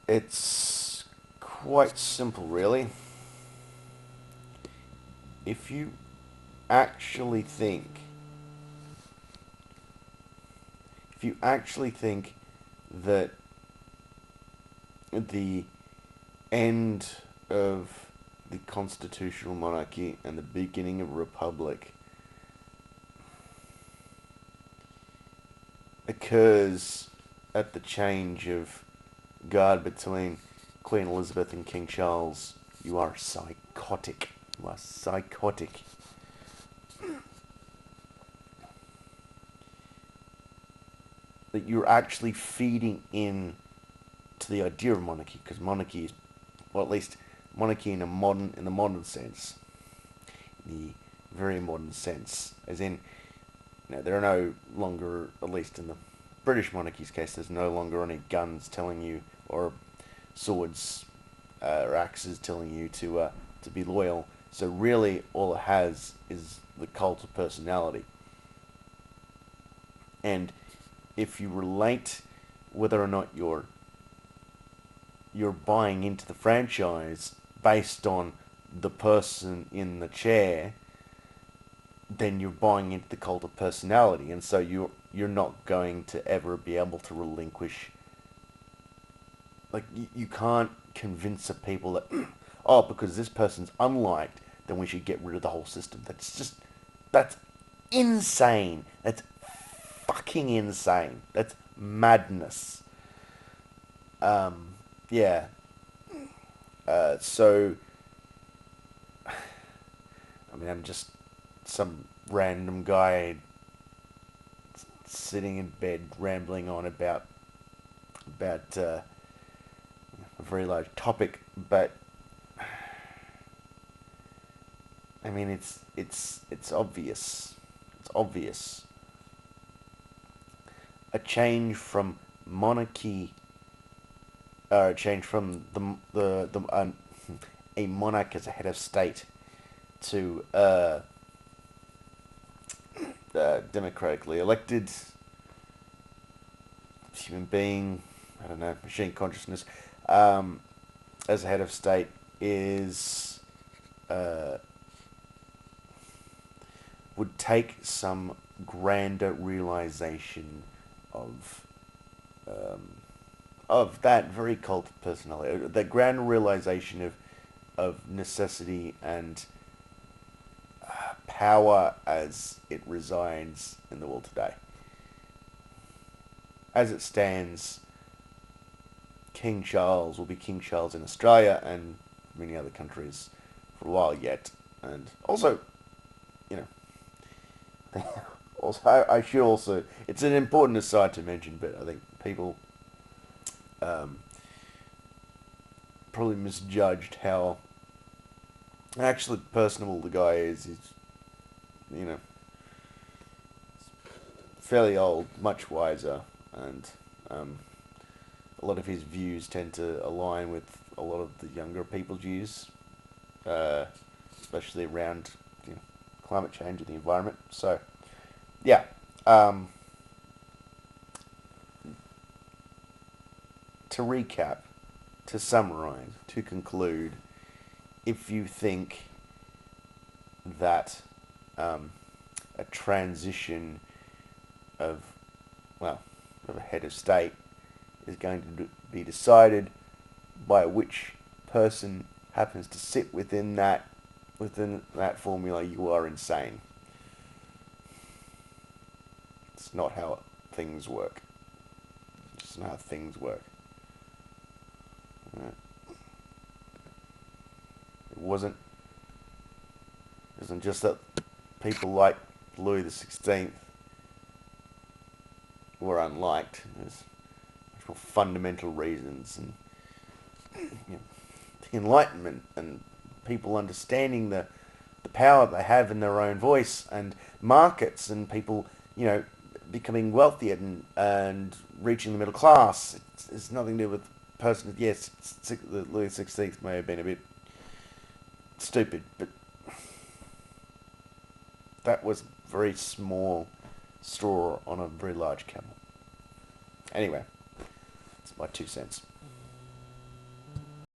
It's quite simple, really. If you actually think, if you actually think that the end of the constitutional monarchy and the beginning of a republic occurs at the change of guard between Queen Elizabeth and King Charles, you are psychotic. You are psychotic. That you're actually feeding in to the idea of monarchy, because monarchy is, well, at least monarchy in the modern sense, the very modern sense, as in, there are no longer, at least in the British monarchy's case, there's no longer any guns telling you, or swords or axes telling you to be loyal. So really, all it has is the cult of personality. And if you relate whether or not you're buying into the franchise based on the person in the chair, then you're buying into the cult of personality, and so you're not going to ever be able to relinquish. Like you can't convince the people that oh, because this person's unliked, then we should get rid of the whole system. That's insane. That's fucking insane. That's madness. Yeah. So I mean, I'm just some random guy sitting in bed rambling on about a very large topic, but I mean, it's obvious. It's obvious. A change from monarchy, a change from the a monarch as a head of state to democratically elected human being, I don't know, machine consciousness, um, as a head of state is uh, would take some grander realization of um, that very cult of personality, the grand realization of necessity and power as it resides in the world today. As it stands, King Charles will be King Charles in Australia and many other countries for a while yet. And also, you know, also I should also, it's an important aside to mention, but I think people um, probably misjudged how actually personable the guy is. He's, you know, fairly old, much wiser, and um, a lot of his views tend to align with a lot of the younger people's views, uh, especially around, you know, climate change and the environment. So, yeah. Um, to recap, to summarize, to conclude, if you think that um, a transition of, well, of a head of state is going to be decided by which person happens to sit within that formula, you are insane. It's not how things work. It's not how things work. Right? It wasn't just that people like Louis XVI were unliked. There's much more fundamental reasons, and you know, the Enlightenment and people understanding the power they have in their own voice, and markets, and people, becoming wealthy and reaching the middle class. It's nothing to do with person. Yes, Louis XVI may have been a bit stupid, but that was very small straw on a very large camel. Anyway, it's my 2 cents.